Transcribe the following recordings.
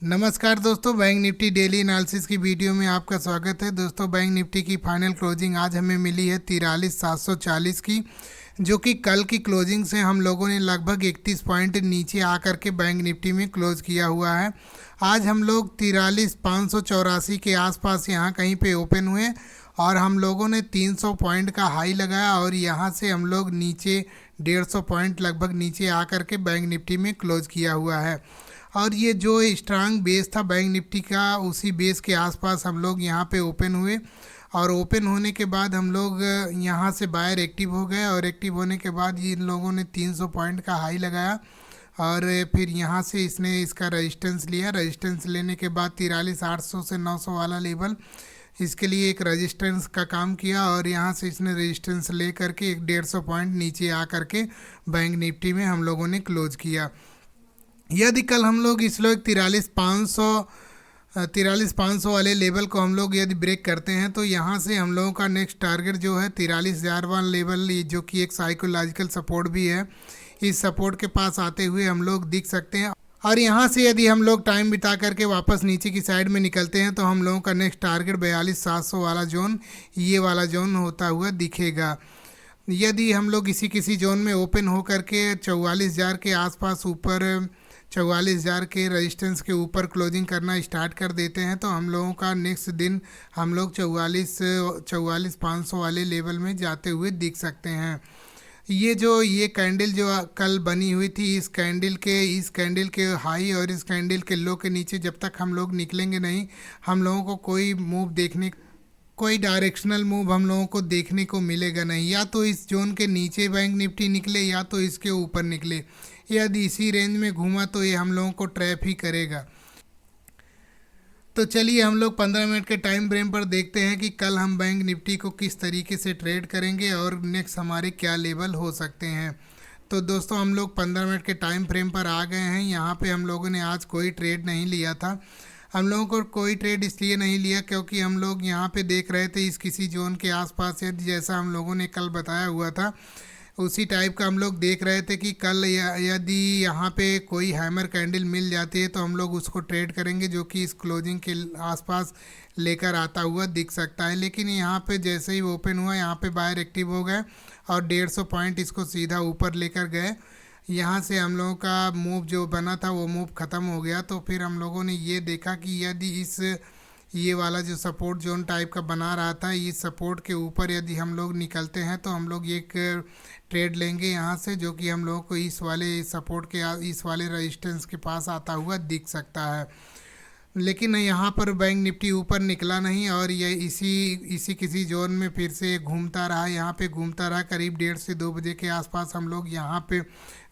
नमस्कार दोस्तों, bank Nifty daily analysis की वीडियो में आपका स्वागत है। दोस्तों, बैंक निफ्टी की फाइनल क्लोजिंग आज हमें मिली है 43,740 की, जो कि कल की क्लोजिंग से हम लोगों ने लगभग 31 पॉइंट नीचे आकर के बैंक निफ्टी में क्लोज किया हुआ है। आज हम लोग 43,584 के आसपास यहाँ कहीं पे ओपन हुए और हम लोगों ने 300 पॉइंट का हाई लगाया और यहाँ से हम लोग नीचे 150 पॉइंट लगभग नीचे आकर के बैंक निफ्टी में क्लोज किया हुआ है। और ये जो स्ट्रांग बेस था बैंक निफ्टी का, उसी बेस के आसपास हम लोग यहाँ पे ओपन हुए और ओपन होने के बाद हम लोग यहाँ से बायर एक्टिव हो गए और एक्टिव होने के बाद इन लोगों ने 300 पॉइंट का हाई लगाया और फिर यहाँ से इसने इसका रेजिस्टेंस लिया। रेजिस्टेंस लेने के बाद 43,800 से 900 वाला लेवल इसके लिए एक रेजिस्टेंस का काम किया और यहाँ से इसने रेजिस्टेंस ले करके एक 150 पॉइंट नीचे आ करके बैंक निफ्टी में हम लोगों ने क्लोज किया। यदि कल हम लोग इस लोग 43,500 वाले लेवल को हम लोग यदि ब्रेक करते हैं तो यहाँ से हम लोगों का नेक्स्ट टारगेट जो है 43,000 वाला लेवल, जो कि एक साइकोलॉजिकल सपोर्ट भी है, इस सपोर्ट के पास आते हुए हम लोग दिख सकते हैं। और यहाँ से यदि हम लोग टाइम बिता करके वापस नीचे की साइड में निकलते हैं तो हम लोगों का नेक्स्ट टारगेट 42,700 वाला जोन, ये वाला जोन होता हुआ दिखेगा। यदि हम लोग किसी जोन में ओपन हो करके 44,000 के आसपास ऊपर 44,000 के रेजिस्टेंस के ऊपर क्लोजिंग करना स्टार्ट कर देते हैं तो हम लोगों का नेक्स्ट दिन हम लोग 44,500 वाले लेवल में जाते हुए दिख सकते हैं। ये कैंडल जो कल बनी हुई थी, इस कैंडल के हाई और इस कैंडल के लो के नीचे जब तक हम लोग निकलेंगे नहीं, हम लोगों को कोई डायरेक्शनल मूव हम लोगों को देखने को मिलेगा नहीं। या तो इस जोन के नीचे बैंक निफ्टी निकले या तो इसके ऊपर निकले। यदि इसी रेंज में घूमा तो ये हम लोगों को ट्रैप ही करेगा। तो चलिए हम लोग 15 मिनट के टाइम फ्रेम पर देखते हैं कि कल हम बैंक निफ्टी को किस तरीके से ट्रेड करेंगे और नेक्स्ट हमारे क्या लेवल हो सकते हैं। तो दोस्तों, हम लोग 15 मिनट के टाइम फ्रेम पर आ गए हैं। यहाँ पे हम लोगों ने आज कोई ट्रेड नहीं लिया था। हम लोगों को कोई ट्रेड इसलिए नहीं लिया क्योंकि हम लोग यहाँ पे देख रहे थे इस किसी जोन के आसपास, जैसा हम लोगों ने कल बताया हुआ था उसी टाइप का हम लोग देख रहे थे कि कल यदि यहाँ पे कोई हैमर कैंडल मिल जाती है तो हम लोग उसको ट्रेड करेंगे, जो कि इस क्लोजिंग के आसपास लेकर आता हुआ दिख सकता है। लेकिन यहाँ पे जैसे ही ओपन हुआ, यहाँ पे बायर एक्टिव हो गए और 150 पॉइंट इसको सीधा ऊपर लेकर गए। यहाँ से हम लोगों का मूव जो बना था वो मूव ख़त्म हो गया। तो फिर हम लोगों ने ये देखा कि यदि ये वाला जो सपोर्ट जोन टाइप का बना रहा था, इस सपोर्ट के ऊपर यदि हम लोग निकलते हैं तो हम लोग एक ट्रेड लेंगे यहाँ से, जो कि हम लोगों को इस वाले सपोर्ट के इस वाले रेजिस्टेंस के पास आता हुआ दिख सकता है। लेकिन यहाँ पर बैंक निफ्टी ऊपर निकला नहीं और ये इसी किसी जोन में फिर से घूमता रहा। यहाँ पे घूमता रहा करीब 1:30 से 2 बजे के आसपास हम लोग यहाँ पे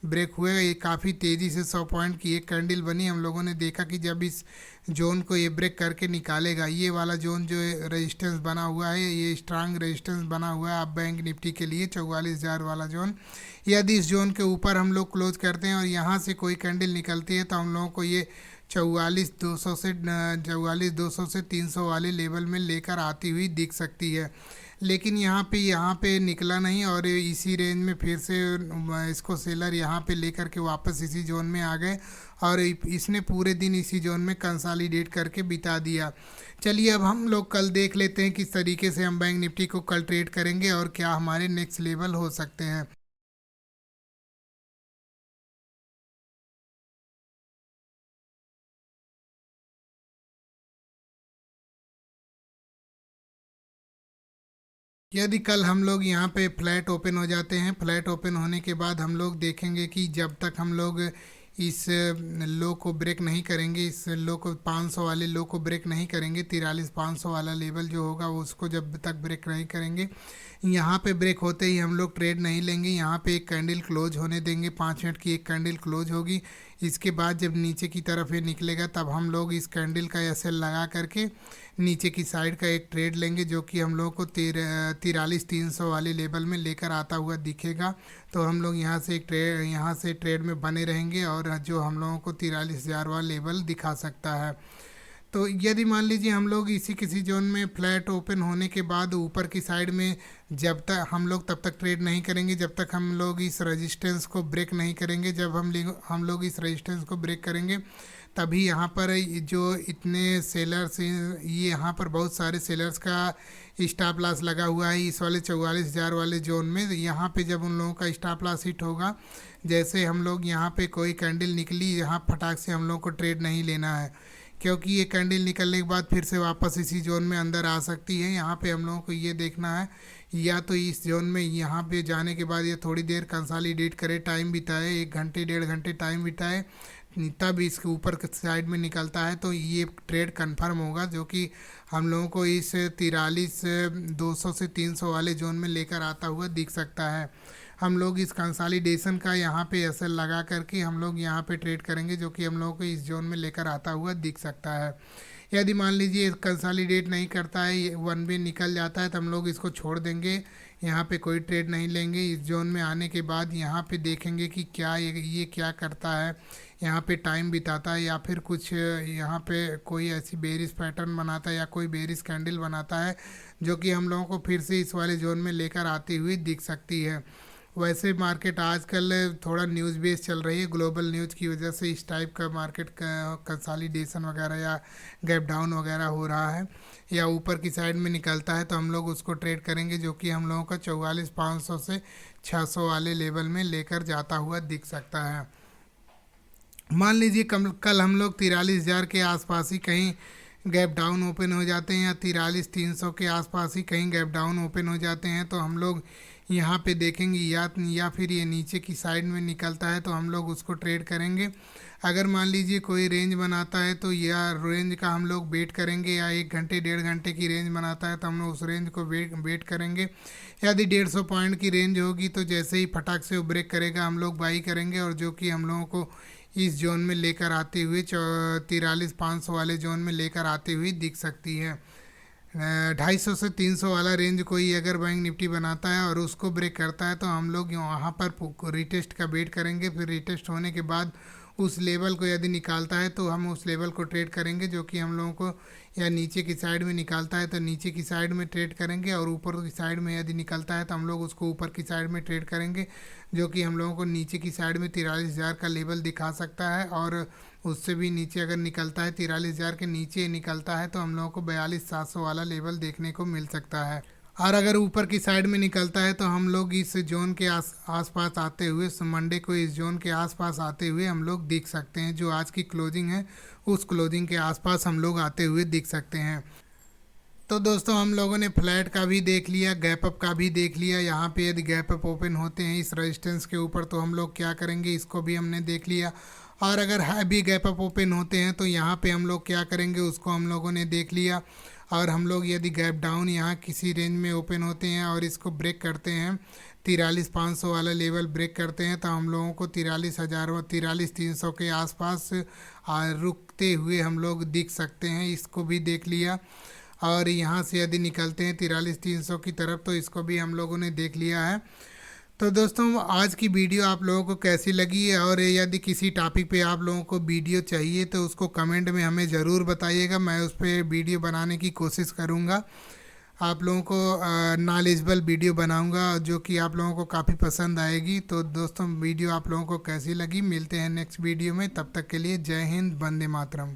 ब्रेक हुए। ये काफ़ी तेज़ी से 100 पॉइंट की एक कैंडल बनी। हम लोगों ने देखा कि जब इस जोन को ये ब्रेक करके निकालेगा, ये वाला जोन जो रेजिस्टेंस बना हुआ है, ये स्ट्रांग रेजिस्टेंस बना हुआ है अब बैंक निफ्टी के लिए 44,000 वाला जोन। यदि इस जोन के ऊपर हम लोग क्लोज करते हैं और यहाँ से कोई कैंडल निकलती है तो हम लोगों को ये 44,200 से 300 वाले लेवल में लेकर आती हुई दिख सकती है। लेकिन यहाँ पे निकला नहीं और इसी रेंज में फिर से इसको सेलर यहाँ पे लेकर के वापस इसी जोन में आ गए और इसने पूरे दिन इसी जोन में कंसोलिडेट करके बिता दिया। चलिए अब हम लोग कल देख लेते हैं किस तरीके से हम बैंक निफ्टी को कल ट्रेड करेंगे और क्या हमारे नेक्स्ट लेवल हो सकते हैं। यदि कल हम लोग यहाँ पे फ्लैट ओपन हो जाते हैं, फ्लैट ओपन होने के बाद हम लोग देखेंगे कि जब तक हम लोग इस लो को ब्रेक नहीं करेंगे, इस लो को 500 वाले लो को ब्रेक नहीं करेंगे, 43,500 वाला लेवल जो होगा उसको जब तक ब्रेक नहीं करेंगे, यहाँ पे ब्रेक होते ही हम लोग ट्रेड नहीं लेंगे। यहाँ पे एक कैंडल क्लोज होने देंगे, 5 मिनट की एक कैंडल क्लोज होगी। इसके बाद जब नीचे की तरफ ये निकलेगा तब हम लोग इस कैंडल का एसएल लगा करके नीचे की साइड का एक ट्रेड लेंगे, जो कि हम लोग को 43,300 वाले लेवल में लेकर आता हुआ दिखेगा। तो हम लोग यहाँ से ट्रेड में बने रहेंगे और जो हम लोगों को 43,000 वाला लेवल दिखा सकता है। तो यदि मान लीजिए हम लोग किसी जोन में फ्लैट ओपन होने के बाद ऊपर की साइड में जब तक हम लोग तब तक ट्रेड नहीं करेंगे जब तक हम लोग इस रेजिस्टेंस को ब्रेक नहीं करेंगे। जब हम लोग इस रेजिस्टेंस को ब्रेक करेंगे तभी यहाँ पर जो इतने सेलर्स, ये यहाँ पर बहुत सारे सेलर्स का स्टॉप लॉस लगा हुआ है इस वाले 44,000 वाले जोन में। यहाँ पे जब उन लोगों का स्टॉप लॉस हिट होगा, जैसे हम लोग यहाँ पे कोई कैंडल निकली, यहाँ फटाक से हम लोग को ट्रेड नहीं लेना है, क्योंकि ये कैंडल निकलने के बाद फिर से वापस इसी जोन में अंदर आ सकती है। यहाँ पे हम लोगों को ये देखना है, या तो इस जोन में यहाँ पे जाने के बाद ये थोड़ी देर कंसोलिडेट करे, टाइम बिताए, 1 घंटे 1.5 घंटे टाइम बिताए, तब इसके ऊपर के साइड में निकलता है तो ये ट्रेड कंफर्म होगा, जो कि हम लोगों को इस 43,200 से 300 वाले जोन में लेकर आता हुआ दिख सकता है। हम लोग इस कंसोलिडेशन का यहाँ पे एसएल लगा करके हम लोग यहाँ पे ट्रेड करेंगे, जो कि हम लोगों को इस जोन में लेकर आता हुआ दिख सकता है। यदि मान लीजिए कंसोलिडेट नहीं करता है, 1 वे निकल जाता है, तो हम लोग इसको छोड़ देंगे, यहाँ पे कोई ट्रेड नहीं लेंगे। इस जोन में आने के बाद यहाँ पे देखेंगे कि क्या ये क्या करता है, यहाँ पे टाइम बिताता है या फिर कुछ यहाँ पे कोई ऐसी बेरिश पैटर्न बनाता है या कोई बेरिश कैंडल बनाता है, जो कि हम लोगों को फिर से इस वाले जोन में लेकर आती हुई दिख सकती है। वैसे मार्केट आजकल थोड़ा न्यूज़ बेस चल रही है, ग्लोबल न्यूज़ की वजह से इस टाइप का मार्केट का कंसोलिडेशन वगैरह या गैप डाउन वगैरह हो रहा है, या ऊपर की साइड में निकलता है तो हम लोग उसको ट्रेड करेंगे, जो कि हम लोगों का 44,500 से 600 वाले लेवल में लेकर जाता हुआ दिख सकता है। मान लीजिए कल हम लोग 43,000 के आसपास ही कहीं गैप डाउन ओपन हो जाते हैं, या 43,300 के आसपास ही कहीं गैप डाउन ओपन हो जाते हैं, तो हम लोग यहाँ पे देखेंगे, या फिर ये नीचे की साइड में निकलता है तो हम लोग उसको ट्रेड करेंगे। अगर मान लीजिए कोई रेंज बनाता है तो या रेंज का हम लोग वेट करेंगे, या 1 घंटे 1.5 घंटे की रेंज बनाता है तो हम लोग उस रेंज को वेट करेंगे। यदि 150 पॉइंट की रेंज होगी तो जैसे ही फटाक से वो ब्रेक करेगा हम लोग बाई करेंगे, और जो कि हम लोगों को इस जोन में लेकर आते हुए 43,500 वाले जोन में लेकर आते हुए दिख सकती है। 250 से 300 वाला रेंज कोई अगर बैंक निफ्टी बनाता है और उसको ब्रेक करता है तो हम लोग वहाँ पर रिटेस्ट का वेट करेंगे। फिर रिटेस्ट होने के बाद उस लेवल को यदि निकालता है तो हम उस लेवल को ट्रेड करेंगे, जो कि हम लोगों को, या नीचे की साइड में निकालता है तो नीचे की साइड में ट्रेड करेंगे, और ऊपर की साइड में यदि निकलता है तो हम लोग उसको ऊपर की साइड में ट्रेड करेंगे, जो कि हम लोगों को नीचे की साइड में 43,000 का लेवल दिखा सकता है। और उससे भी नीचे अगर निकलता है, 43,000 के नीचे निकलता है तो हम लोगों को 42,700 वाला लेवल देखने को मिल सकता है। और अगर ऊपर की साइड में निकलता है तो हम लोग इस जोन के आसपास आते हुए, मंडे को इस जोन के आसपास आते हुए हम लोग दिख सकते हैं। जो आज की क्लोजिंग है उस क्लोजिंग के आसपास हम लोग आते हुए दिख सकते हैं। तो दोस्तों हम लोगों ने फ्लैट का भी देख लिया, गैप अप का भी देख लिया। यहाँ पे यदि गैप अप ओपन होते हैं इस रेजिस्टेंस के ऊपर तो हम लोग क्या करेंगे, इसको भी हमने देख लिया। और अगर हैवी गैप अप ओपन होते हैं तो यहाँ पे हम लोग क्या करेंगे, उसको हम लोगों ने देख लिया। और हम लोग यदि गैप डाउन यहाँ किसी रेंज में ओपन होते हैं और इसको ब्रेक करते हैं, 43,500 वाला लेवल ब्रेक करते हैं, तो हम लोगों को 43,300 के आसपास रुकते हुए हम लोग दिख सकते हैं। इसको भी देख लिया। और यहाँ से यदि निकलते हैं 43,300 की तरफ तो इसको भी हम लोगों ने देख लिया है। तो दोस्तों आज की वीडियो आप लोगों को कैसी लगी, और यदि किसी टॉपिक पे आप लोगों को वीडियो चाहिए तो उसको कमेंट में हमें ज़रूर बताइएगा। मैं उस पर वीडियो बनाने की कोशिश करूँगा, आप लोगों को नॉलेजेबल वीडियो बनाऊँगा जो कि आप लोगों को काफ़ी पसंद आएगी। तो दोस्तों वीडियो आप लोगों को कैसी लगी, मिलते हैं नेक्स्ट वीडियो में। तब तक के लिए जय हिंद, वंदे मातरम।